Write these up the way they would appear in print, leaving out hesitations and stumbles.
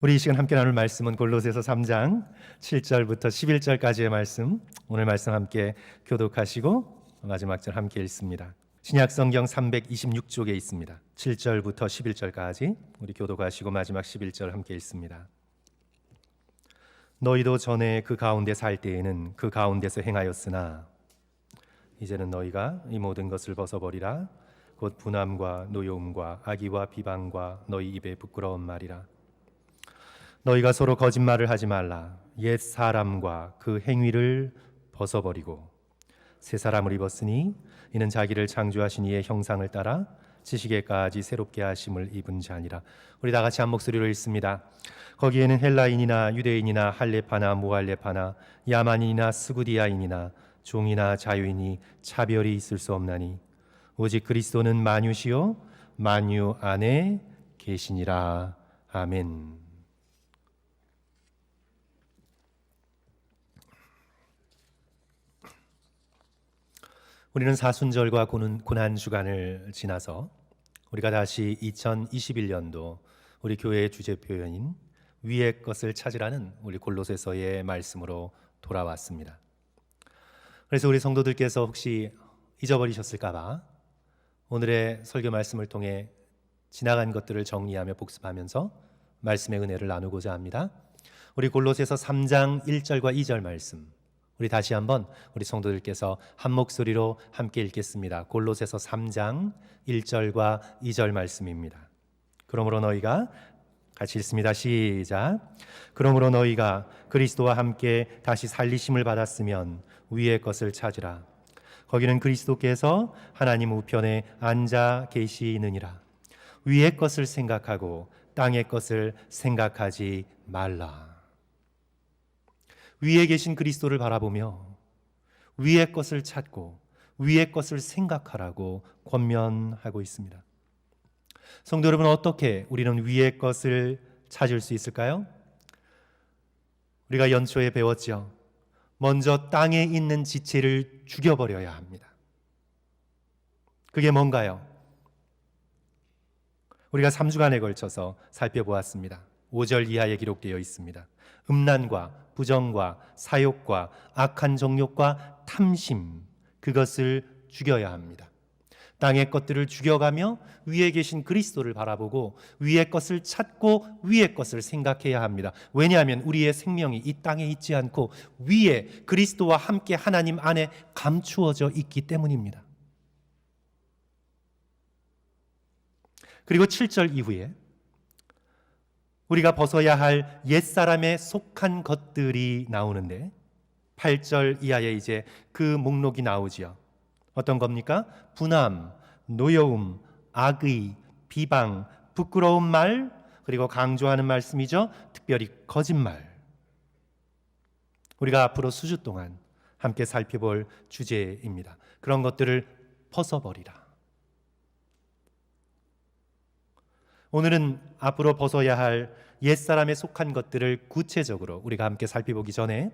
우리 이 시간 함께 나눌 말씀은 골로새서 3장 7절부터 11절까지의 말씀. 오늘 말씀 함께 교독하시고 마지막 절 함께 읽습니다. 신약성경 326쪽에 있습니다. 7절부터 11절까지 우리 교독하시고 마지막 11절 함께 읽습니다. 너희도 전에 그 가운데 살 때에는 그 가운데서 행하였으나 이제는 너희가 이 모든 것을 벗어버리라. 곧 분함과 노여움과 악의와 비방과 너희 입에 부끄러운 말이라. 너희가 서로 거짓말을 하지 말라. 옛 사람과 그 행위를 벗어버리고 새 사람을 입었으니 이는 자기를 창조하신 이의 형상을 따라 지식에까지 새롭게 하심을 입은 자니라. 우리 다 같이 한 목소리로 읽습니다. 거기에는 헬라인이나 유대인이나 할레파나 무할레파나 야만인이나 스구디아인이나 종이나 자유인이 차별이 있을 수 없나니 오직 그리스도는 만유시요 만유 안에 계시니라. 아멘. 우리는 사순절과 고난주간을 지나서 우리가 다시 2021년도 우리 교회의 주제 표현인 위의 것을 찾으라는 우리 골로새서의 말씀으로 돌아왔습니다. 그래서 우리 성도들께서 혹시 잊어버리셨을까 봐 오늘의 설교 말씀을 통해 지나간 것들을 정리하며 복습하면서 말씀의 은혜를 나누고자 합니다. 우리 골로새서 3장 1절과 2절 말씀, 우리 다시 한번 우리 성도들께서 한 목소리로 함께 읽겠습니다. 골로새서 3장 1절과 2절 말씀입니다. 그러므로 너희가 같이 읽습니다. 시작. 그러므로 너희가 그리스도와 함께 다시 살리심을 받았으면 위의 것을 찾으라. 거기는 그리스도께서 하나님 우편에 앉아 계시느니라. 위의 것을 생각하고 땅의 것을 생각하지 말라. 위에 계신 그리스도를 바라보며 위의 것을 찾고 위의 것을 생각하라고 권면하고 있습니다. 성도 여러분, 어떻게 우리는 위의 것을 찾을 수 있을까요? 우리가 연초에 배웠죠. 먼저 땅에 있는 지체를 죽여버려야 합니다. 그게 뭔가요? 우리가 3주간에 걸쳐서 살펴보았습니다. 5절 이하에 기록되어 있습니다. 음란과 부정과 사욕과 악한 정욕과 탐심, 그것을 죽여야 합니다. 땅의 것들을 죽여가며 위에 계신 그리스도를 바라보고 위의 것을 찾고 위의 것을 생각해야 합니다. 왜냐하면 우리의 생명이 이 땅에 있지 않고 위에 그리스도와 함께 하나님 안에 감추어져 있기 때문입니다. 그리고 7절 이후에 우리가 벗어야 할 옛사람에 속한 것들이 나오는데 8절 이하에 이제 그 목록이 나오지요. 어떤 겁니까? 분함, 노여움, 악의, 비방, 부끄러운 말, 그리고 강조하는 말씀이죠. 특별히 거짓말. 우리가 앞으로 수주 동안 함께 살펴볼 주제입니다. 그런 것들을 벗어버리라. 오늘은 앞으로 벗어야 할 옛사람에 속한 것들을 구체적으로 우리가 함께 살펴보기 전에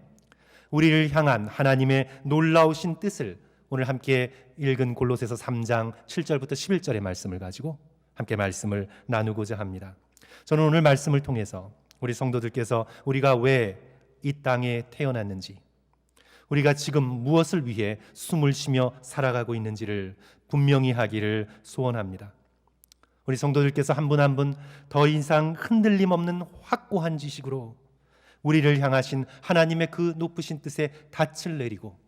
우리를 향한 하나님의 놀라우신 뜻을 오늘 함께 읽은 골로새서 3장 7절부터 11절의 말씀을 가지고 함께 말씀을 나누고자 합니다. 저는 오늘 말씀을 통해서 우리 성도들께서 우리가 왜 이 땅에 태어났는지, 우리가 지금 무엇을 위해 숨을 쉬며 살아가고 있는지를 분명히 하기를 소원합니다. 우리 성도들께서 한 분 한 분 더 이상 흔들림 없는 확고한 지식으로 우리를 향하신 하나님의 그 높으신 뜻에 닻을 내리고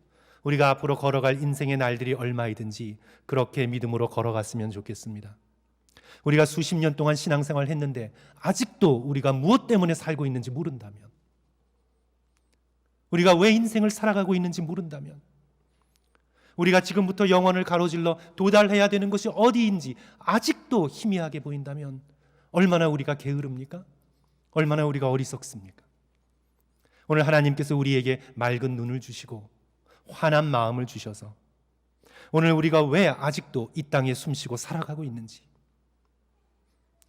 우리가 앞으로 걸어갈 인생의 날들이 얼마이든지 그렇게 믿음으로 걸어갔으면 좋겠습니다. 우리가 수십 년 동안 신앙생활을 했는데 아직도 우리가 무엇 때문에 살고 있는지 모른다면, 우리가 왜 인생을 살아가고 있는지 모른다면, 우리가 지금부터 영혼을 가로질러 도달해야 되는 것이 어디인지 아직도 희미하게 보인다면 얼마나 우리가 게으릅니까? 얼마나 우리가 어리석습니까? 오늘 하나님께서 우리에게 맑은 눈을 주시고 환한 마음을 주셔서 오늘 우리가 왜 아직도 이 땅에 숨쉬고 살아가고 있는지,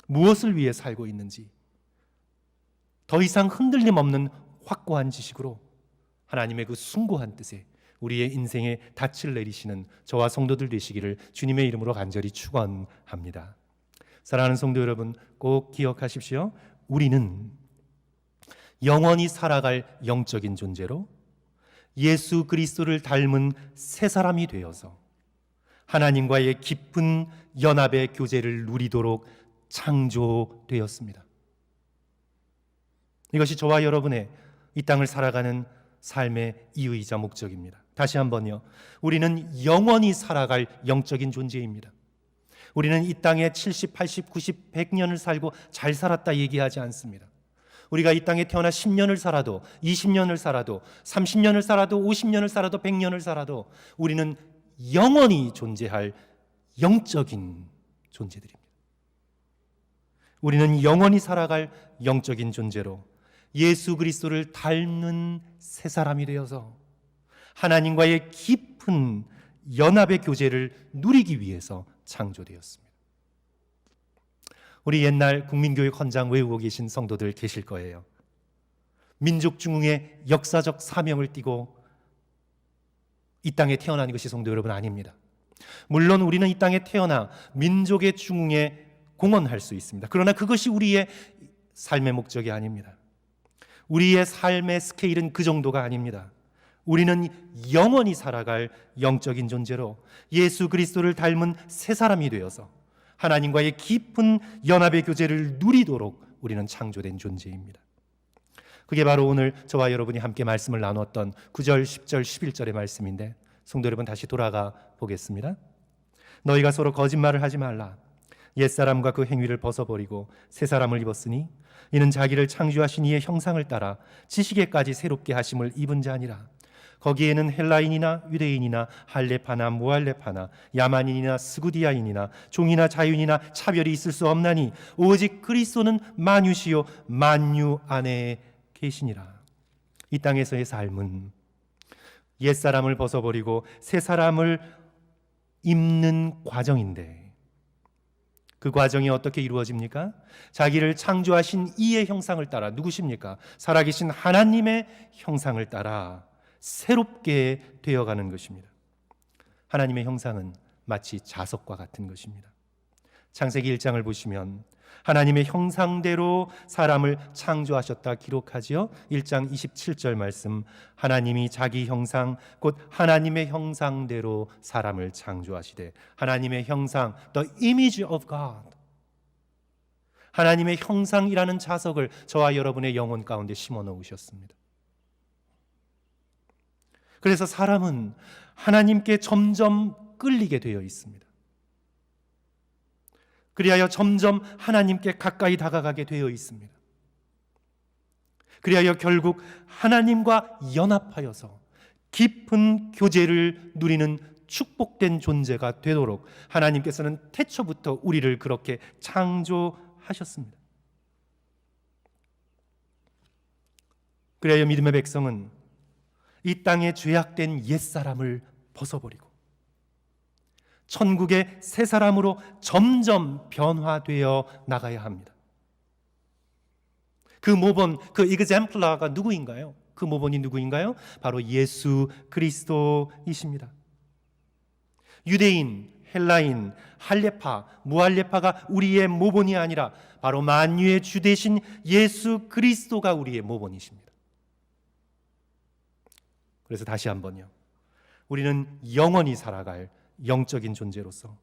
무엇을 위해 살고 있는지 더 이상 흔들림 없는 확고한 지식으로 하나님의 그 숭고한 뜻에 우리의 인생에 닻을 내리시는 저와 성도들 되시기를 주님의 이름으로 간절히 축원합니다. 사랑하는 성도 여러분, 꼭 기억하십시오. 우리는 영원히 살아갈 영적인 존재로 예수 그리스도를 닮은 새 사람이 되어서 하나님과의 깊은 연합의 교제를 누리도록 창조되었습니다. 이것이 저와 여러분의 이 땅을 살아가는 삶의 이유이자 목적입니다. 다시 한번요. 우리는 영원히 살아갈 영적인 존재입니다. 우리는 이 땅에 70, 80, 90, 100년을 살고 잘 살았다 얘기하지 않습니다. 우리가 이 땅에 태어나 10년을 살아도 20년을 살아도 30년을 살아도 50년을 살아도 100년을 살아도 우리는 영원히 존재할 영적인 존재들입니다. 우리는 영원히 살아갈 영적인 존재로 예수 그리스도를 닮는 새 사람이 되어서 하나님과의 깊은 연합의 교제를 누리기 위해서 창조되었습니다. 우리 옛날 국민교육 헌장 외우고 계신 성도들 계실 거예요. 민족 중흥의 역사적 사명을 띠고 이 땅에 태어난 것이 성도 여러분 아닙니다. 물론 우리는 이 땅에 태어나 민족의 중흥에 공헌할 수 있습니다. 그러나 그것이 우리의 삶의 목적이 아닙니다. 우리의 삶의 스케일은 그 정도가 아닙니다. 우리는 영원히 살아갈 영적인 존재로 예수 그리스도를 닮은 새 사람이 되어서 하나님과의 깊은 연합의 교제를 누리도록 우리는 창조된 존재입니다. 그게 바로 오늘 저와 여러분이 함께 말씀을 나눴던 9절, 10절, 11절의 말씀인데 성도 여러분 다시 돌아가 보겠습니다. 너희가 서로 거짓말을 하지 말라. 옛사람과 그 행위를 벗어버리고 새 사람을 입었으니 이는 자기를 창조하신 이의 형상을 따라 지식에까지 새롭게 하심을 입은 자니라. 거기에는 헬라인이나 유대인이나 할레파나 무할레파나 야만인이나 스구디아인이나 종이나 자유인이나 차별이 있을 수 없나니 오직 그리스도는 만유시요 만유 안에 계시니라. 이 땅에서의 삶은 옛사람을 벗어버리고 새 사람을 입는 과정인데 그 과정이 어떻게 이루어집니까? 자기를 창조하신 이의 형상을 따라, 누구십니까? 살아계신 하나님의 형상을 따라 새롭게 되어가는 것입니다. 하나님의 형상은 마치 자석과 같은 것입니다. 창세기 1장을 보시면 하나님의 형상대로 사람을 창조하셨다 기록하지요. 1장 27절 말씀, 하나님이 자기 형상 곧 하나님의 형상대로 사람을 창조하시되, 하나님의 형상, the image of God, 하나님의 형상이라는 자석을 저와 여러분의 영혼 가운데 심어 놓으셨습니다. 그래서 사람은 하나님께 점점 끌리게 되어 있습니다. 그리하여 점점 하나님께 가까이 다가가게 되어 있습니다. 그리하여 결국 하나님과 연합하여서 깊은 교제를 누리는 축복된 존재가 되도록 하나님께서는 태초부터 우리를 그렇게 창조하셨습니다. 그리하여 믿음의 백성은 이 땅에 죄악된 옛사람을 벗어버리고 천국의 새 사람으로 점점 변화되어 나가야 합니다. 그 모본, 그 exemplar가 누구인가요? 그 모본이 누구인가요? 바로 예수 그리스도이십니다. 유대인, 헬라인, 할레파, 무할레파가 우리의 모본이 아니라 바로 만유의 주 되신 예수 그리스도가 우리의 모본이십니다. 그래서 다시 한번요. 우리는 영원히 살아갈 영적인 존재로서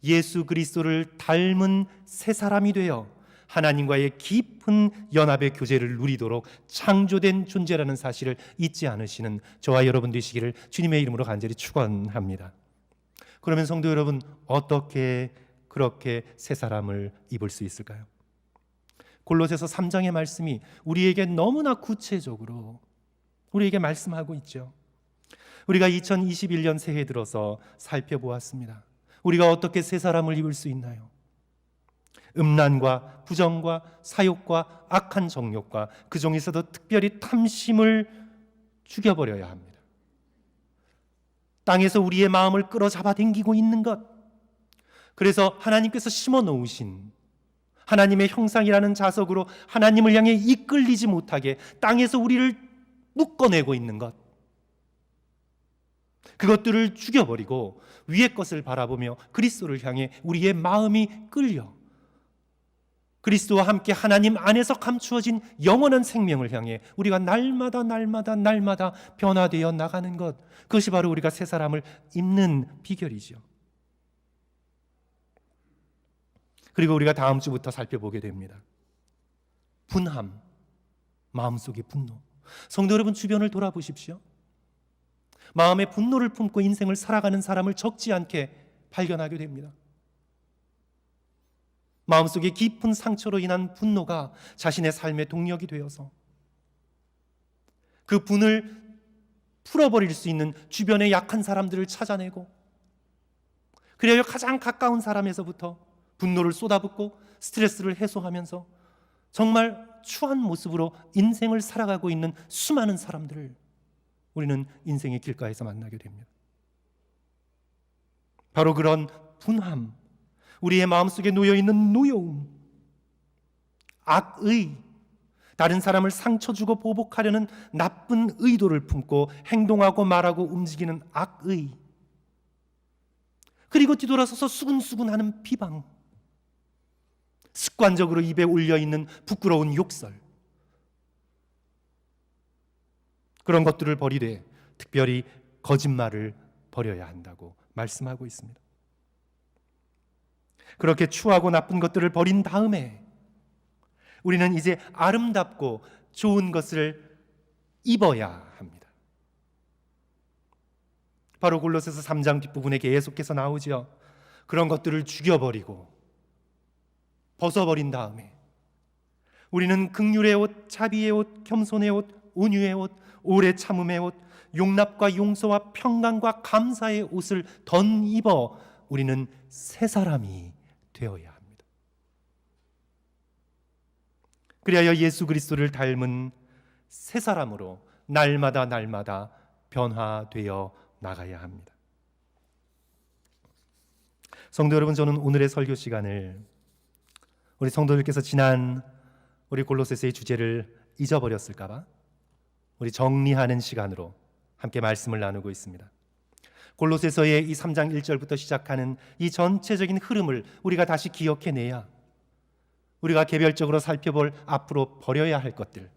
예수 그리스도를 닮은 새 사람이 되어 하나님과의 깊은 연합의 교제를 누리도록 창조된 존재라는 사실을 잊지 않으시는 저와 여러분 되시기를 주님의 이름으로 간절히 축원합니다. 그러면 성도 여러분, 어떻게 그렇게 새 사람을 입을 수 있을까요? 골로새서 3장의 말씀이 우리에게 너무나 구체적으로 우리에게 말씀하고 있죠. 우리가 2021년 새해 들어서 살펴보았습니다. 우리가 어떻게 새 사람을 입을 수 있나요? 음란과 부정과 사욕과 악한 정욕과 그 중에서도 특별히 탐심을 죽여버려야 합니다. 땅에서 우리의 마음을 끌어잡아 당기고 있는 것, 그래서 하나님께서 심어 놓으신 하나님의 형상이라는 자석으로 하나님을 향해 이끌리지 못하게 땅에서 우리를 묶어내고 있는 것, 그것들을 죽여버리고 위의 것을 바라보며 그리스도를 향해 우리의 마음이 끌려 그리스도와 함께 하나님 안에서 감추어진 영원한 생명을 향해 우리가 날마다 변화되어 나가는 것, 그것이 바로 우리가 새 사람을 입는 비결이죠. 그리고 우리가 다음 주부터 살펴보게 됩니다. 분함, 마음속의 분노. 성도 여러분, 주변을 돌아보십시오. 마음에 분노를 품고 인생을 살아가는 사람을 적지 않게 발견하게 됩니다. 마음속에 깊은 상처로 인한 분노가 자신의 삶의 동력이 되어서 그 분을 풀어버릴 수 있는 주변의 약한 사람들을 찾아내고, 그래야 가장 가까운 사람에서부터 분노를 쏟아붓고 스트레스를 해소하면서 정말 추한 모습으로 인생을 살아가고 있는 수많은 사람들을 우리는 인생의 길가에서 만나게 됩니다. 바로 그런 분함, 우리의 마음속에 놓여있는 노여움, 악의, 다른 사람을 상처 주고 보복하려는 나쁜 의도를 품고 행동하고 말하고 움직이는 악의, 그리고 뒤돌아서서 수근수근하는 비방, 습관적으로 입에 올려있는 부끄러운 욕설, 그런 것들을 버리되 특별히 거짓말을 버려야 한다고 말씀하고 있습니다. 그렇게 추하고 나쁜 것들을 버린 다음에 우리는 이제 아름답고 좋은 것을 입어야 합니다. 바로 골로새서 3장 뒷부분에 계속해서 나오죠. 그런 것들을 죽여버리고 벗어버린 다음에 우리는 긍휼의 옷, 자비의 옷, 겸손의 옷, 온유의 옷, 오래 참음의 옷, 용납과 용서와 평강과 감사의 옷을 덧입어 우리는 새 사람이 되어야 합니다. 그리하여 예수 그리스도를 닮은 새 사람으로 날마다 변화되어 나가야 합니다. 성도 여러분, 저는 오늘의 설교 시간을 우리 성도들께서 지난 우리 골로새서의 주제를 잊어버렸을까 봐 우리 정리하는 시간으로 함께 말씀을 나누고 있습니다. 골로새서의 이 3장 1절부터 시작하는 이 전체적인 흐름을 우리가 다시 기억해내야 우리가 개별적으로 살펴볼 앞으로 버려야 할 것들,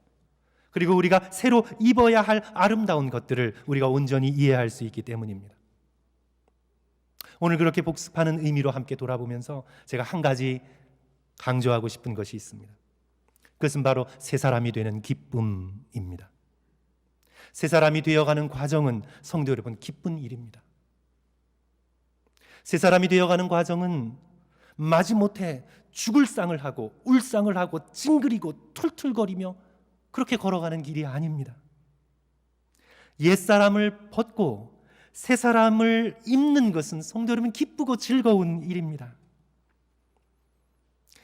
그리고 우리가 새로 입어야 할 아름다운 것들을 우리가 온전히 이해할 수 있기 때문입니다. 오늘 그렇게 복습하는 의미로 함께 돌아보면서 제가 한 가지 강조하고 싶은 것이 있습니다. 그것은 바로 새 사람이 되는 기쁨입니다. 새 사람이 되어가는 과정은 성도 여러분 기쁜 일입니다. 새 사람이 되어가는 과정은 마지못해 죽을 상을 하고 울상을 하고 찡그리고 툴툴거리며 그렇게 걸어가는 길이 아닙니다. 옛사람을 벗고 새 사람을 입는 것은 성도 여러분 기쁘고 즐거운 일입니다.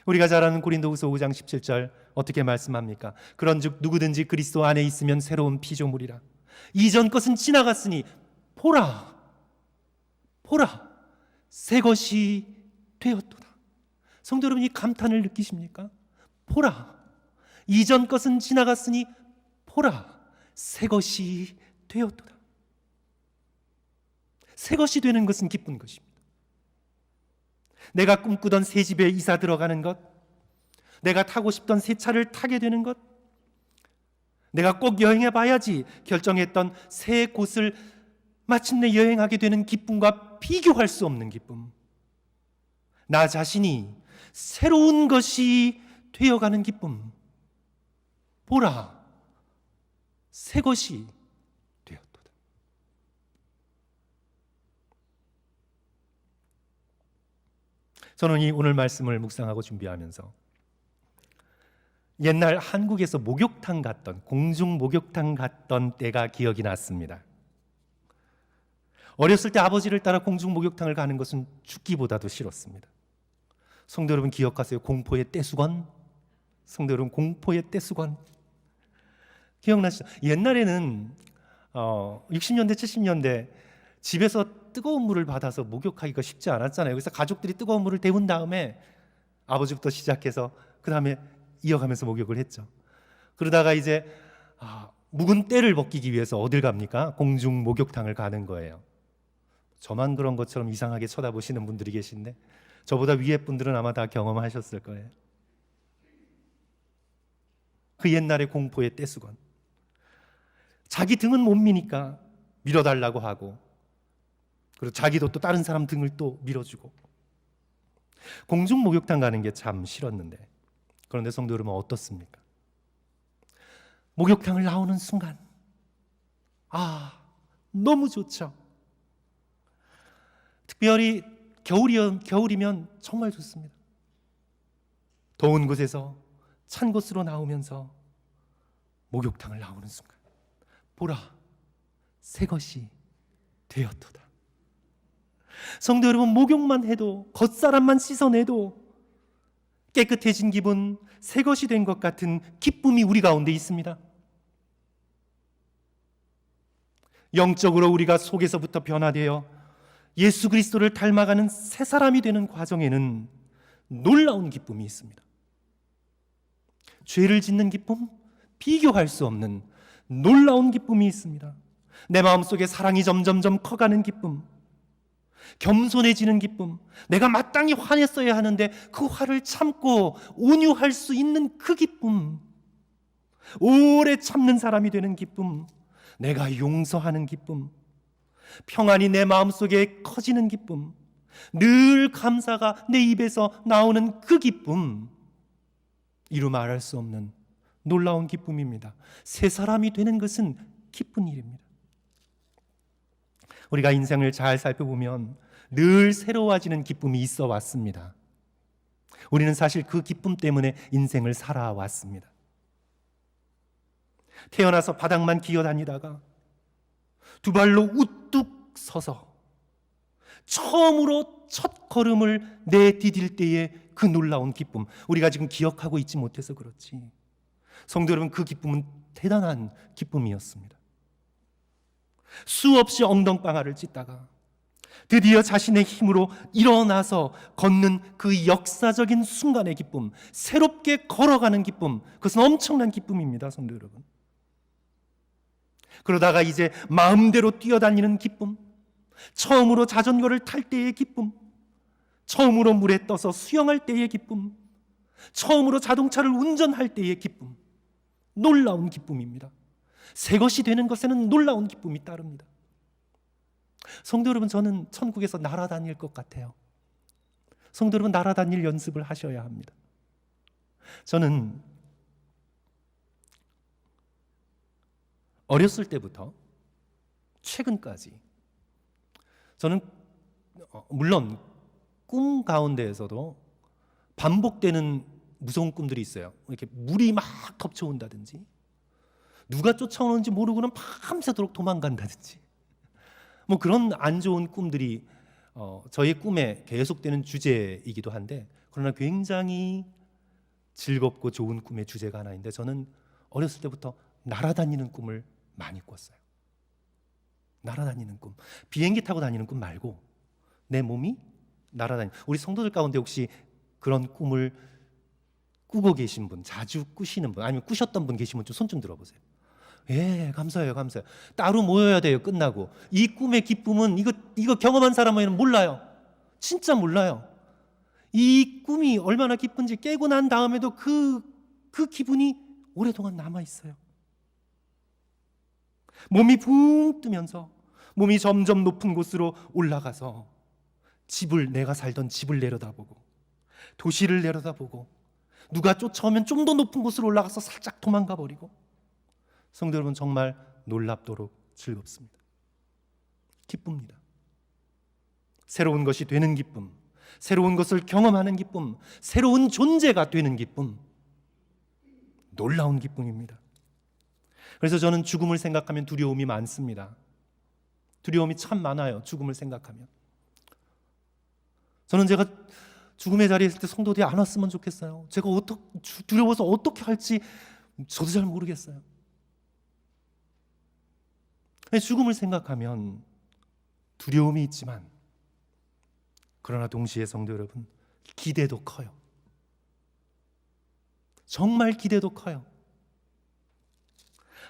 우리가 잘 아는 고린도후서 5장 17절 어떻게 말씀합니까? 그런즉 누구든지 그리스도 안에 있으면 새로운 피조물이라. 이전 것은 지나갔으니 보라 새 것이 되었도다. 성도 여러분, 이 감탄을 느끼십니까? 보라, 이전 것은 지나갔으니 보라 새 것이 되었도다. 새 것이 되는 것은 기쁜 것입니다. 내가 꿈꾸던 새 집에 이사 들어가는 것, 내가 타고 싶던 새 차를 타게 되는 것, 내가 꼭 여행해 봐야지 결정했던 새 곳을 마침내 여행하게 되는 기쁨과 비교할 수 없는 기쁨, 나 자신이 새로운 것이 되어가는 기쁨, 보라 새 것이 되었도다. 저는 이 오늘 말씀을 묵상하고 준비하면서 옛날 한국에서 목욕탕 갔던, 공중 목욕탕 갔던 때가 기억이 났습니다. 어렸을 때 아버지를 따라 공중 목욕탕을 가는 것은 죽기보다도 싫었습니다. 성도 여러분 기억하세요? 공포의 떼수건? 성도 여러분, 공포의 떼수건 기억나시죠? 옛날에는 60년대 70년대 집에서 뜨거운 물을 받아서 목욕하기가 쉽지 않았잖아요. 그래서 가족들이 뜨거운 물을 데운 다음에 아버지부터 시작해서 그 다음에 이어가면서 목욕을 했죠. 그러다가 이제 묵은 때를 벗기기 위해서 어딜 갑니까? 공중 목욕탕을 가는 거예요. 저만 그런 것처럼 이상하게 쳐다보시는 분들이 계신데 저보다 위에 분들은 아마 다 경험하셨을 거예요. 그 옛날의 공포의 떼수건. 자기 등은 못 미니까 밀어달라고 하고, 그리고 자기도 또 다른 사람 등을 또 밀어주고. 공중 목욕탕 가는 게 참 싫었는데, 그런데 성도 여러분 어떻습니까? 목욕탕을 나오는 순간 너무 좋죠. 특별히 겨울이면 정말 좋습니다. 더운 곳에서 찬 곳으로 나오면서 목욕탕을 나오는 순간, 보라, 새 것이 되었도다. 성도 여러분, 목욕만 해도, 겉사람만 씻어내도 깨끗해진 기분, 새 것이 된 것 같은 기쁨이 우리 가운데 있습니다. 영적으로 우리가 속에서부터 변화되어 예수 그리스도를 닮아가는 새 사람이 되는 과정에는 놀라운 기쁨이 있습니다. 죄를 짓는 기쁨, 비교할 수 없는 놀라운 기쁨이 있습니다. 내 마음속에 사랑이 점점점 커가는 기쁨, 겸손해지는 기쁨, 내가 마땅히 화냈어야 하는데 그 화를 참고 온유할 수 있는 그 기쁨, 오래 참는 사람이 되는 기쁨, 내가 용서하는 기쁨, 평안이 내 마음속에 커지는 기쁨, 늘 감사가 내 입에서 나오는 그 기쁨, 이루 말할 수 없는 놀라운 기쁨입니다. 새 사람이 되는 것은 기쁜 일입니다. 우리가 인생을 잘 살펴보면 늘 새로워지는 기쁨이 있어 왔습니다. 우리는 사실 그 기쁨 때문에 인생을 살아왔습니다. 태어나서 바닥만 기어다니다가 두 발로 우뚝 서서 처음으로 첫 걸음을 내디딜 때의 그 놀라운 기쁨, 우리가 지금 기억하고 있지 못해서 그렇지, 성도 여러분, 그 기쁨은 대단한 기쁨이었습니다. 수없이 엉덩방아를 찢다가 드디어 자신의 힘으로 일어나서 걷는 그 역사적인 순간의 기쁨, 새롭게 걸어가는 기쁨, 그것은 엄청난 기쁨입니다, 성도 여러분. 그러다가 이제 마음대로 뛰어다니는 기쁨, 처음으로 자전거를 탈 때의 기쁨, 처음으로 물에 떠서 수영할 때의 기쁨, 처음으로 자동차를 운전할 때의 기쁨, 놀라운 기쁨입니다. 새 것이 되는 것에는 놀라운 기쁨이 따릅니다. 성도 여러분, 저는 천국에서 날아다닐 것 같아요. 성도 여러분, 날아다닐 연습을 하셔야 합니다. 저는 어렸을 때부터 최근까지 저는 물론 꿈 가운데에서도 반복되는 무서운 꿈들이 있어요. 이렇게 물이 막 덮쳐온다든지, 누가 쫓아오는지 모르고는 밤새도록 도망간다든지, 뭐 그런 안 좋은 꿈들이 저의 꿈에 계속되는 주제이기도 한데, 그러나 굉장히 즐겁고 좋은 꿈의 주제가 하나 있는데, 저는 어렸을 때부터 날아다니는 꿈을 많이 꿨어요. 날아다니는 꿈, 비행기 타고 다니는 꿈 말고 내 몸이 날아다니는. 우리 성도들 가운데 혹시 그런 꿈을 꾸고 계신 분, 자주 꾸시는 분, 아니면 꾸셨던 분 계시면 좀 손 좀 들어보세요. 예, 감사해요, 감사해요. 따로 모여야 돼요, 끝나고. 이 꿈의 기쁨은 이거 경험한 사람은 몰라요. 진짜 몰라요. 이 꿈이 얼마나 기쁜지 깨고 난 다음에도 그 기분이 오랫동안 남아 있어요. 몸이 붕 뜨면서 몸이 점점 높은 곳으로 올라가서 내가 살던 집을 내려다보고, 도시를 내려다보고, 누가 쫓아오면 좀 더 높은 곳으로 올라가서 살짝 도망가 버리고. 성도 여러분, 정말 놀랍도록 즐겁습니다. 기쁩니다. 새로운 것이 되는 기쁨, 새로운 것을 경험하는 기쁨, 새로운 존재가 되는 기쁨, 놀라운 기쁨입니다. 그래서 저는 죽음을 생각하면 두려움이 많습니다. 두려움이 참 많아요, 죽음을 생각하면. 저는 제가 죽음의 자리에 있을 때 성도들이 안 왔으면 좋겠어요. 제가 두려워서 어떻게 할지 저도 잘 모르겠어요. 죽음을 생각하면 두려움이 있지만, 그러나 동시에 성도 여러분, 기대도 커요. 정말 기대도 커요.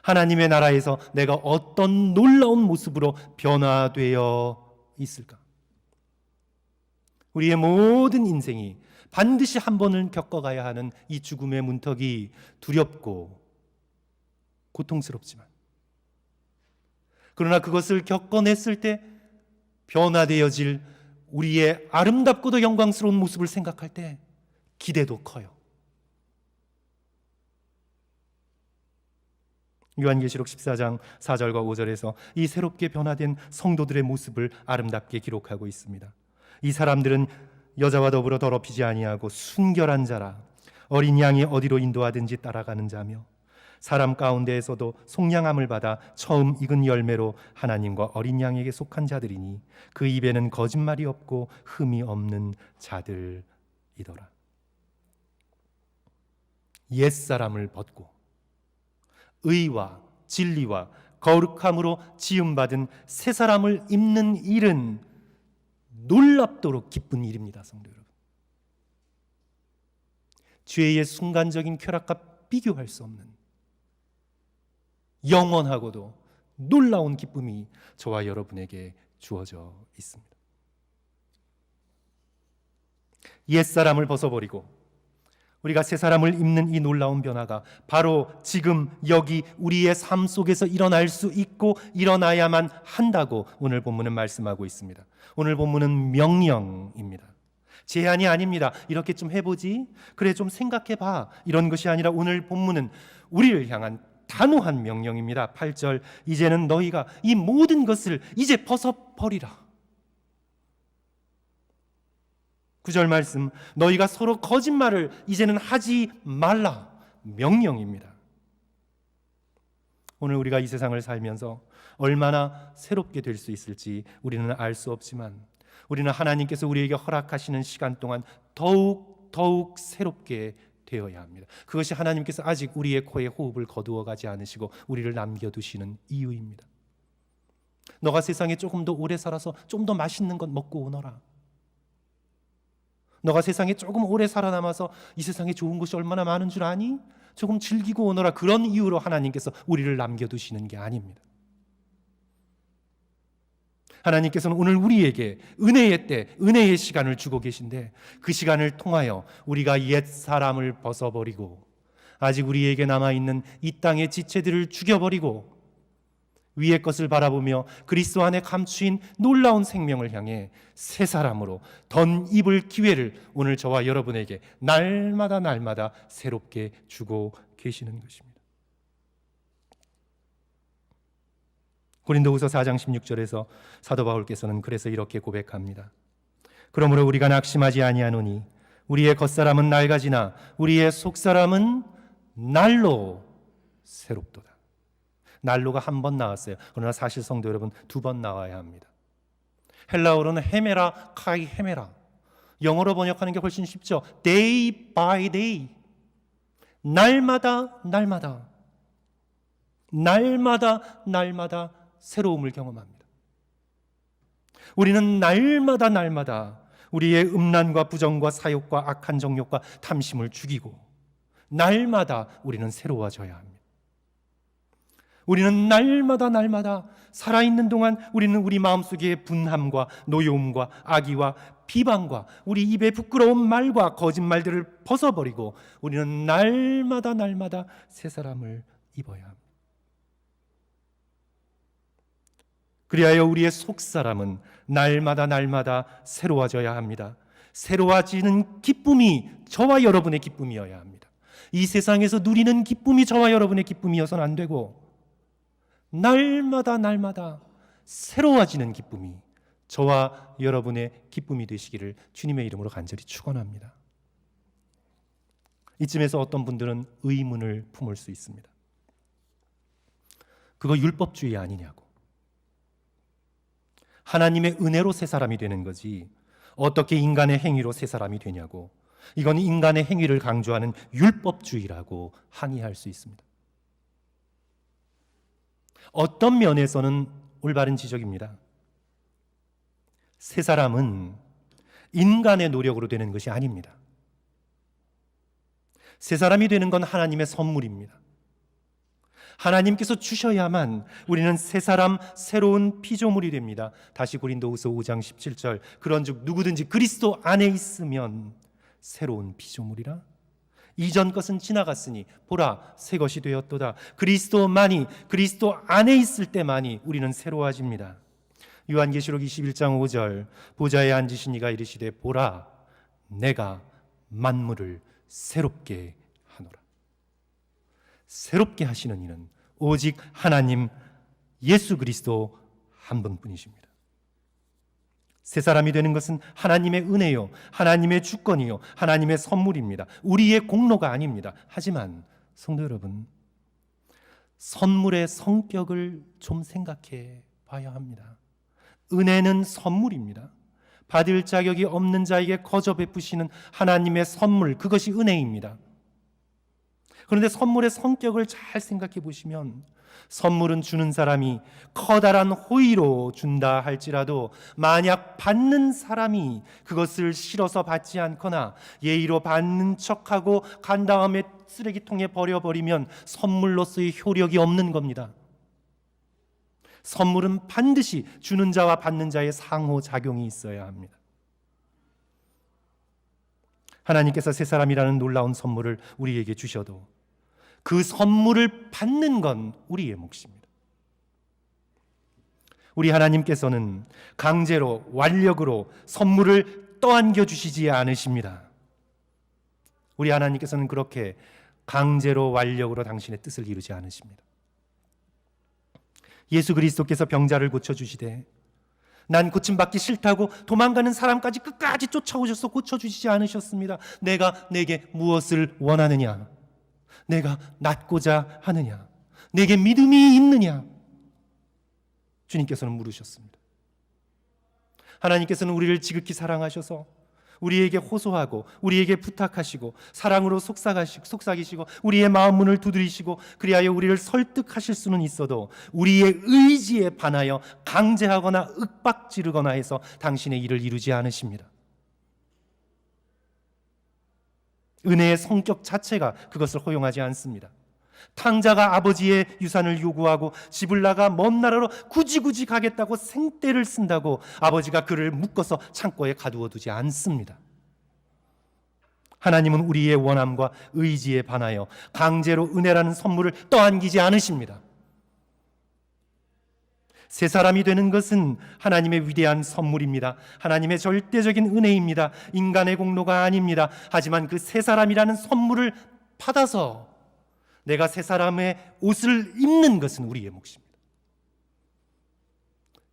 하나님의 나라에서 내가 어떤 놀라운 모습으로 변화되어 있을까? 우리의 모든 인생이 반드시 한 번은 겪어가야 하는 이 죽음의 문턱이 두렵고 고통스럽지만, 그러나 그것을 겪어냈을 때 변화되어질 우리의 아름답고도 영광스러운 모습을 생각할 때 기대도 커요. 요한계시록 14장 4절과 5절에서 이 새롭게 변화된 성도들의 모습을 아름답게 기록하고 있습니다. 이 사람들은 여자와 더불어 더럽히지 아니하고 순결한 자라, 어린 양이 어디로 인도하든지 따라가는 자며, 사람 가운데에서도 속량함을 받아 처음 익은 열매로 하나님과 어린 양에게 속한 자들이니 그 입에는 거짓말이 없고 흠이 없는 자들이더라. 옛사람을 벗고 의와 진리와 거룩함으로 지음받은 새 사람을 입는 일은 놀랍도록 기쁜 일입니다. 성도 여러분, 죄의 순간적인 쾌락과 비교할 수 없는 영원하고도 놀라운 기쁨이 저와 여러분에게 주어져 있습니다. 옛사람을 벗어버리고 우리가 새 사람을 입는 이 놀라운 변화가 바로 지금 여기 우리의 삶 속에서 일어날 수 있고 일어나야만 한다고 오늘 본문은 말씀하고 있습니다. 오늘 본문은 명령입니다. 제한이 아닙니다. 이렇게 좀 해보지, 그래 좀 생각해봐, 이런 것이 아니라 오늘 본문은 우리를 향한 단호한 명령입니다. 8절, 이제는 너희가 이 모든 것을 이제 벗어버리라. 9절 말씀, 너희가 서로 거짓말을 이제는 하지 말라. 명령입니다. 오늘 우리가 이 세상을 살면서 얼마나 새롭게 될 수 있을지 우리는 알 수 없지만, 우리는 하나님께서 우리에게 허락하시는 시간 동안 더욱 새롭게 되어야 합니다. 그것이 하나님께서 아직 우리의 코에 호흡을 거두어 가지 않으시고 우리를 남겨두시는 이유입니다. 너가 세상에 조금 더 오래 살아서 좀 더 맛있는 것 먹고 오너라. 너가 세상에 조금 오래 살아남아서 이 세상에 좋은 것이 얼마나 많은 줄 아니? 조금 즐기고 오너라. 그런 이유로 하나님께서 우리를 남겨두시는 게 아닙니다. 하나님께서는 오늘 우리에게 은혜의 때, 은혜의 시간을 주고 계신데, 그 시간을 통하여 우리가 옛 사람을 벗어버리고 아직 우리에게 남아있는 이 땅의 지체들을 죽여버리고 위의 것을 바라보며 그리스도 안에 감추인 놀라운 생명을 향해 새 사람으로 덧입을 기회를 오늘 저와 여러분에게 날마다 새롭게 주고 계시는 것입니다. 고린도후서 4장 16절에서 사도 바울께서는 그래서 이렇게 고백합니다. 그러므로 우리가 낙심하지 아니하노니 우리의 겉사람은 낡아지나 우리의 속사람은 날로 새롭도다. 난로가 한 번 나왔어요. 그러나 사실 성도 여러분, 2번 나와야 합니다. 헬라어로는 헤메라, 카이 헤메라. 영어로 번역하는 게 훨씬 쉽죠. Day by day. 날마다 새로움을 경험합니다. 우리는 날마다 우리의 음란과 부정과 사욕과 악한 정욕과 탐심을 죽이고 날마다 우리는 새로워져야 합니다. 우리는 날마다 살아있는 동안 우리는 우리 마음속의 분함과 노여움과 악의와 비방과 우리 입에 부끄러운 말과 거짓말들을 벗어버리고 우리는 날마다 새 사람을 입어야 합니다. 그리하여 우리의 속사람은 날마다 새로워져야 합니다. 새로워지는 기쁨이 저와 여러분의 기쁨이어야 합니다. 이 세상에서 누리는 기쁨이 저와 여러분의 기쁨이어서는 안 되고 날마다 새로워지는 기쁨이 저와 여러분의 기쁨이 되시기를 주님의 이름으로 간절히 축원합니다. 이쯤에서 어떤 분들은 의문을 품을 수 있습니다. 그거 율법주의 아니냐고. 하나님의 은혜로 새 사람이 되는 거지 어떻게 인간의 행위로 새 사람이 되냐고. 이건 인간의 행위를 강조하는 율법주의라고 항의할 수 있습니다. 어떤 면에서는 올바른 지적입니다. 새 사람은 인간의 노력으로 되는 것이 아닙니다. 새 사람이 되는 건 하나님의 선물입니다. 하나님께서 주셔야만 우리는 새 사람, 새로운 피조물이 됩니다. 다시 고린도후서 5장 17절, 그런즉 누구든지 그리스도 안에 있으면 새로운 피조물이라. 이전 것은 지나갔으니 보라 새 것이 되었도다. 그리스도만이, 그리스도 안에 있을 때만이 우리는 새로워집니다. 요한계시록 21장 5절, 보좌에 앉으신 이가 이르시되 보라 내가 만물을 새롭게 하노라. 새롭게 하시는 이는 오직 하나님 예수 그리스도 한 분뿐이십니다. 새 사람이 되는 것은 하나님의 은혜요, 하나님의 주권이요, 하나님의 선물입니다. 우리의 공로가 아닙니다. 하지만 성도 여러분, 선물의 성격을 좀 생각해 봐야 합니다. 은혜는 선물입니다. 받을 자격이 없는 자에게 거저 베푸시는 하나님의 선물, 그것이 은혜입니다. 그런데 선물의 성격을 잘 생각해 보시면 선물은 주는 사람이 커다란 호의로 준다 할지라도 만약 받는 사람이 그것을 싫어서 받지 않거나 예의로 받는 척하고 간 다음에 쓰레기통에 버려버리면 선물로서의 효력이 없는 겁니다. 선물은 반드시 주는 자와 받는 자의 상호작용이 있어야 합니다. 하나님께서 새 사람이라는 놀라운 선물을 우리에게 주셔도 그 선물을 받는 건 우리의 몫입니다. 우리 하나님께서는 강제로 완력으로 선물을 떠안겨 주시지 않으십니다. 우리 하나님께서는 그렇게 강제로 완력으로 당신의 뜻을 이루지 않으십니다. 예수 그리스도께서 병자를 고쳐주시되 난 고침받기 싫다고 도망가는 사람까지 끝까지 쫓아오셔서 고쳐주시지 않으셨습니다. 내가 내게 무엇을 원하느냐? 내가 낫고자 하느냐? 내게 믿음이 있느냐? 주님께서는 물으셨습니다. 하나님께서는 우리를 지극히 사랑하셔서 우리에게 호소하고 우리에게 부탁하시고 사랑으로 속삭이시고 우리의 마음 문을 두드리시고 그리하여 우리를 설득하실 수는 있어도 우리의 의지에 반하여 강제하거나 윽박지르거나 해서 당신의 일을 이루지 않으십니다. 은혜의 성격 자체가 그것을 허용하지 않습니다. 탕자가 아버지의 유산을 요구하고 집을 나가 먼 나라로 굳이 가겠다고 생떼를 쓴다고 아버지가 그를 묶어서 창고에 가두어 두지 않습니다. 하나님은 우리의 원함과 의지에 반하여 강제로 은혜라는 선물을 떠안기지 않으십니다. 새 사람이 되는 것은 하나님의 위대한 선물입니다. 하나님의 절대적인 은혜입니다. 인간의 공로가 아닙니다. 하지만 그 새 사람이라는 선물을 받아서 내가 새 사람의 옷을 입는 것은 우리의 몫입니다.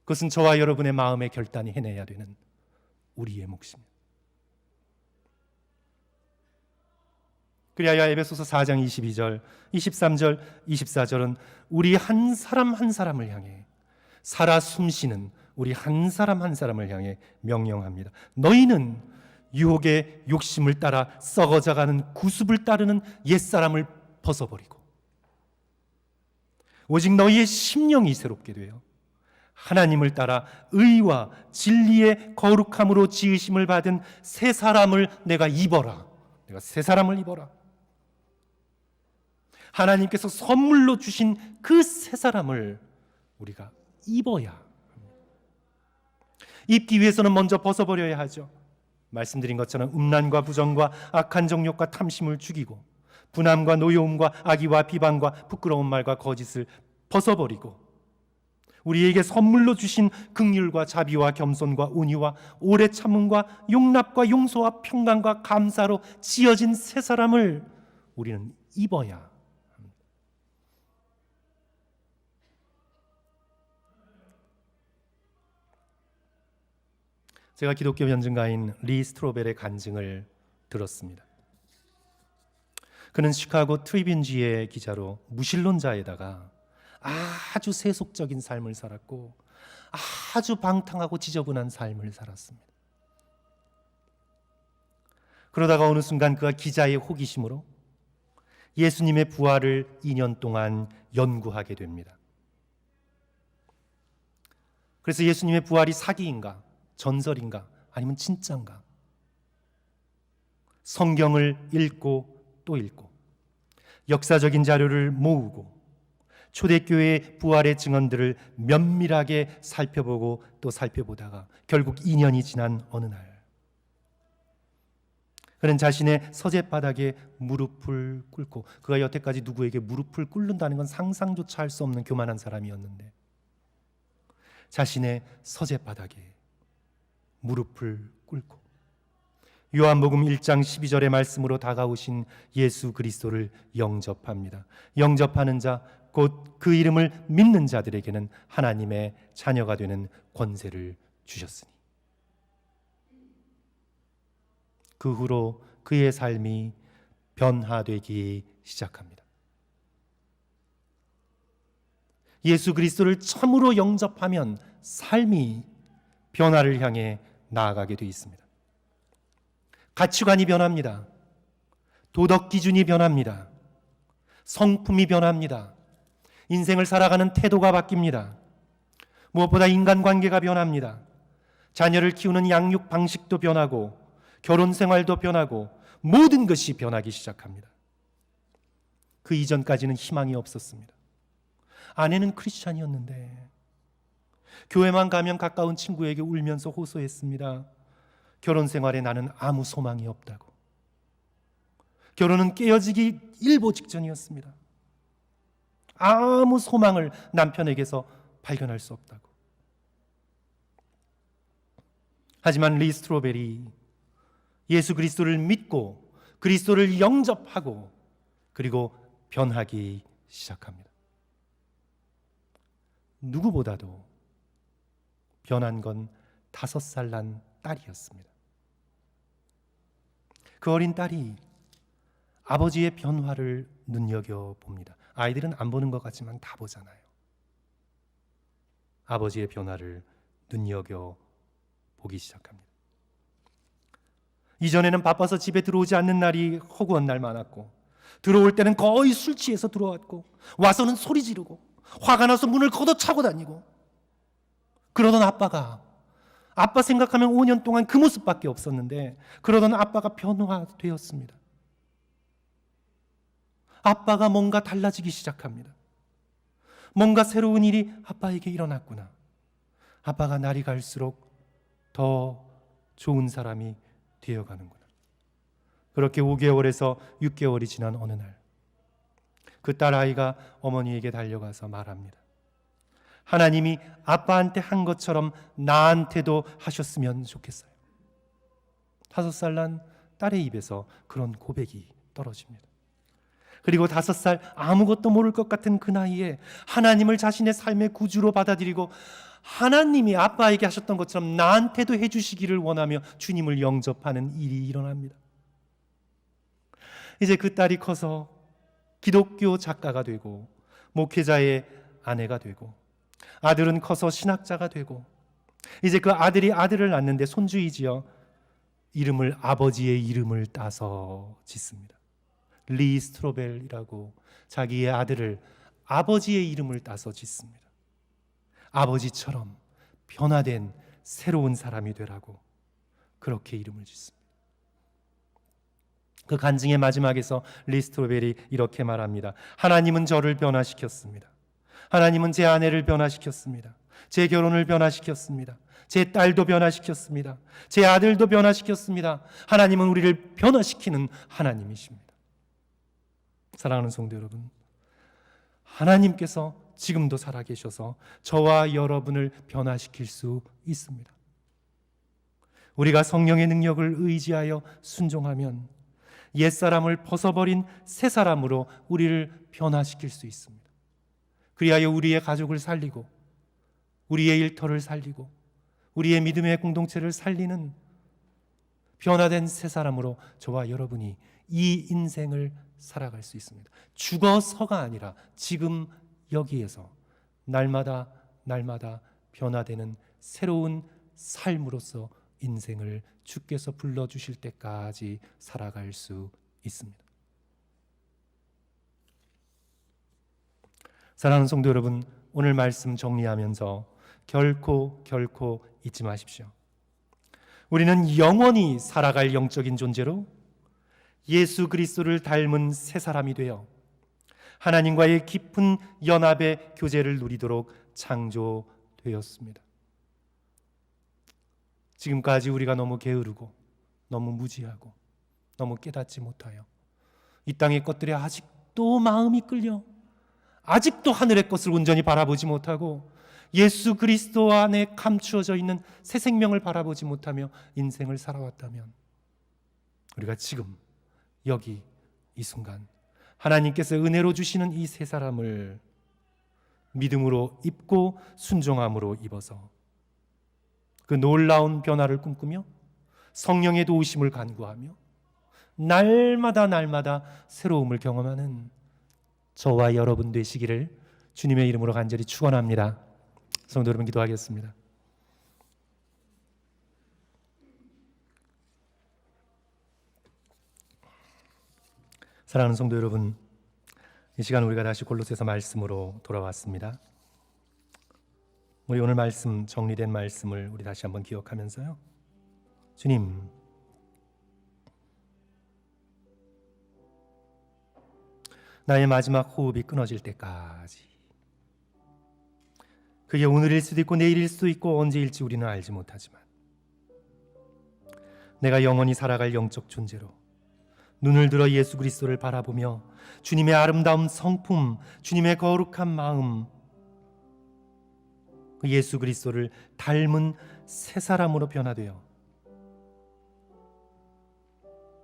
그것은 저와 여러분의 마음의 결단이 해내야 되는 우리의 몫입니다. 그리하여 에베소서 4장 22절, 23절, 24절은 우리 한 사람 한 사람을 향해 살아 숨쉬는 우리 한 사람 한 사람을 향해 명령합니다. 너희는 유혹의 욕심을 따라 썩어져가는 구습을 따르는 옛사람을 벗어버리고 오직 너희의 심령이 새롭게 되어 하나님을 따라 의와 진리의 거룩함으로 지으심을 받은 새 사람을 내가 입어라. 내가 새 사람을 입어라. 하나님께서 선물로 주신 그 새 사람을 우리가 입어야 합니다. 입기 위해서는 먼저 벗어버려야 하죠. 말씀드린 것처럼 음란과 부정과 악한 정욕과 탐심을 죽이고 분함과 노여움과 악의와 비방과 부끄러운 말과 거짓을 벗어버리고 우리에게 선물로 주신 긍휼과 자비와 겸손과 온유와 오래 참음과 용납과 용서와 평강과 감사로 지어진 새 사람을 우리는 입어야 합니다. 제가 기독교 변증가인 리 스트로벨의 간증을 들었습니다. 그는 시카고 트리뷴지의 기자로 무신론자에다가 아주 세속적인 삶을 살았고 아주 방탕하고 지저분한 삶을 살았습니다. 그러다가 어느 순간 그가 기자의 호기심으로 예수님의 부활을 2년 동안 연구하게 됩니다. 그래서 예수님의 부활이 사기인가 전설인가 아니면 진짜인가 성경을 읽고 또 읽고 역사적인 자료를 모으고 초대교회의 부활의 증언들을 면밀하게 살펴보고 또 살펴보다가 결국 2년이 지난 어느 날 그는 자신의 서재바닥에 무릎을 꿇고, 그가 여태까지 누구에게 무릎을 꿇는다는 건 상상조차 할 수 없는 교만한 사람이었는데, 자신의 서재바닥에 무릎을 꿇고 요한복음 1장 12절의 말씀으로 다가오신 예수 그리스도를 영접합니다. 영접하는 자, 곧 그 이름을 믿는 자들에게는 하나님의 자녀가 되는 권세를 주셨으니. 그 후로 그의 삶이 변화되기 시작합니다. 예수 그리스도를 참으로 영접하면 삶이 변화를 향해 나아가게 되어 있습니다. 가치관이 변합니다. 도덕 기준이 변합니다. 성품이 변합니다. 인생을 살아가는 태도가 바뀝니다. 무엇보다 인간관계가 변합니다. 자녀를 키우는 양육 방식도 변하고 결혼 생활도 변하고 모든 것이 변하기 시작합니다. 그 이전까지는 희망이 없었습니다. 아내는 크리스찬이었는데 교회만 가면 가까운 친구에게 울면서 호소했습니다. 결혼 생활에 나는 아무 소망이 없다고. 결혼은 깨어지기 일보 직전이었습니다. 아무 소망을 남편에게서 발견할 수 없다고. 하지만 리 스트로베리, 예수 그리스도를 믿고 그리스도를 영접하고 그리고 변하기 시작합니다. 누구보다도 변한 건 5살 난 딸이었습니다. 그 어린 딸이 아버지의 변화를 눈여겨봅니다. 아이들은 안 보는 것 같지만 다 보잖아요. 아버지의 변화를 눈여겨보기 시작합니다. 이전에는 바빠서 집에 들어오지 않는 날이 허구한 날 많았고, 들어올 때는 거의 술 취해서 들어왔고, 와서는 소리 지르고 화가 나서 문을 걷어차고 다니고, 그러던 아빠 생각하면 5년 동안 그 모습밖에 없었는데, 그러던 아빠가 변화되었습니다. 아빠가 뭔가 달라지기 시작합니다. 뭔가 새로운 일이 아빠에게 일어났구나. 아빠가 날이 갈수록 더 좋은 사람이 되어가는구나. 그렇게 5개월에서 6개월이 지난 어느 날, 그 딸 아이가 어머니에게 달려가서 말합니다. 하나님이 아빠한테 한 것처럼 나한테도 하셨으면 좋겠어요. 5살 난 딸의 입에서 그런 고백이 떨어집니다. 그리고 5살 아무것도 모를 것 같은 그 나이에 하나님을 자신의 삶의 구주로 받아들이고 하나님이 아빠에게 하셨던 것처럼 나한테도 해주시기를 원하며 주님을 영접하는 일이 일어납니다. 이제 그 딸이 커서 기독교 작가가 되고 목회자의 아내가 되고, 아들은 커서 신학자가 되고, 이제 그 아들이 아들을 낳는데 손주이지요. 이름을 아버지의 이름을 따서 짓습니다. 리 스트로벨이라고 자기의 아들을 아버지의 이름을 따서 짓습니다. 아버지처럼 변화된 새로운 사람이 되라고 그렇게 이름을 짓습니다. 그 간증의 마지막에서 리 스트로벨이 이렇게 말합니다. 하나님은 저를 변화시켰습니다. 하나님은 제 아내를 변화시켰습니다. 제 결혼을 변화시켰습니다. 제 딸도 변화시켰습니다. 제 아들도 변화시켰습니다. 하나님은 우리를 변화시키는 하나님이십니다. 사랑하는 성도 여러분, 하나님께서 지금도 살아계셔서 저와 여러분을 변화시킬 수 있습니다. 우리가 성령의 능력을 의지하여 순종하면 옛사람을 벗어버린 새 사람으로 우리를 변화시킬 수 있습니다. 그리하여 우리의 가족을 살리고 우리의 일터를 살리고 우리의 믿음의 공동체를 살리는 변화된 새 사람으로 저와 여러분이 이 인생을 살아갈 수 있습니다. 죽어서가 아니라 지금 여기에서 날마다 변화되는 새로운 삶으로서 인생을 주께서 불러주실 때까지 살아갈 수 있습니다. 사랑하는 성도 여러분, 오늘 말씀 정리하면서 결코 잊지 마십시오. 우리는 영원히 살아갈 영적인 존재로 예수 그리스도를 닮은 새 사람이 되어 하나님과의 깊은 연합의 교제를 누리도록 창조되었습니다. 지금까지 우리가 너무 게으르고 너무 무지하고 너무 깨닫지 못하여 이 땅의 것들에 아직도 마음이 끌려 아직도 하늘의 것을 온전히 바라보지 못하고 예수 그리스도 안에 감추어져 있는 새 생명을 바라보지 못하며 인생을 살아왔다면 우리가 지금 여기 이 순간 하나님께서 은혜로 주시는 이 세 사람을 믿음으로 입고 순종함으로 입어서 그 놀라운 변화를 꿈꾸며 성령의 도우심을 간구하며 날마다 새로움을 경험하는 저와 여러분 되시기를 주님의 이름으로 간절히 축원합니다. 성도 여러분, 기도하겠습니다. 사랑하는 성도 여러분, 이 시간 우리가 다시 골로새서 말씀으로 돌아왔습니다. 우리 오늘 말씀, 정리된 말씀을 우리 다시 한번 기억하면서요, 주님, 나의 마지막 호흡이 끊어질 때까지, 그게 오늘일 수도 있고 내일일 수도 있고 언제일지 우리는 알지 못하지만 내가 영원히 살아갈 영적 존재로 눈을 들어 예수 그리스도를 바라보며 주님의 아름다운 성품, 주님의 거룩한 마음, 그 예수 그리스도를 닮은 새 사람으로 변화되어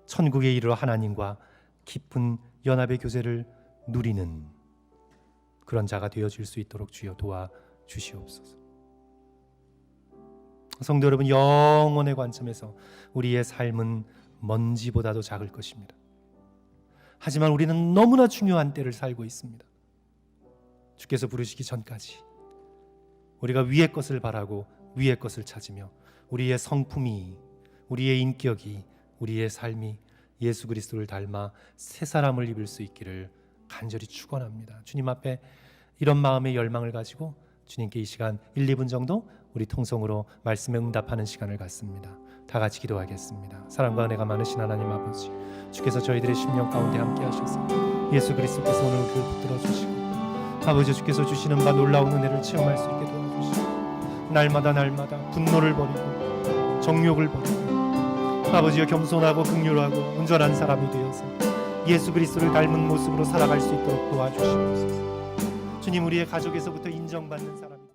천국에 이르러 하나님과 깊은 연합의 교제를 누리는 그런 자가 되어질 수 있도록 주여 도와주시옵소서. 성도 여러분, 영원의 관점에서 우리의 삶은 먼지보다도 작을 것입니다. 하지만 우리는 너무나 중요한 때를 살고 있습니다. 주께서 부르시기 전까지 우리가 위의 것을 바라고 위의 것을 찾으며 우리의 성품이, 우리의 인격이, 우리의 삶이 예수 그리스도를 닮아 새 사람을 입을 수 있기를 간절히 축원합니다. 주님 앞에 이런 마음의 열망을 가지고 주님께 이 시간 1, 2분 정도 우리 통성으로 말씀에 응답하는 시간을 갖습니다. 다 같이 기도하겠습니다. 사랑과 은혜가 많으신 하나님 아버지, 주께서 저희들의 심령 가운데 함께 하셔서 예수 그리스도께서 오늘 그를 붙들어 주시고 아버지, 주께서 주시는 바 놀라운 은혜를 체험할 수 있게 도와주시고 날마다 분노를 버리고 정욕을 버리고 아버지여 겸손하고 긍휼하고 온전한 사람이 되어서 예수 그리스도를 닮은 모습으로 살아갈 수 있도록 도와주시옵소서. 주님, 우리의 가족에서부터 인정받는 사람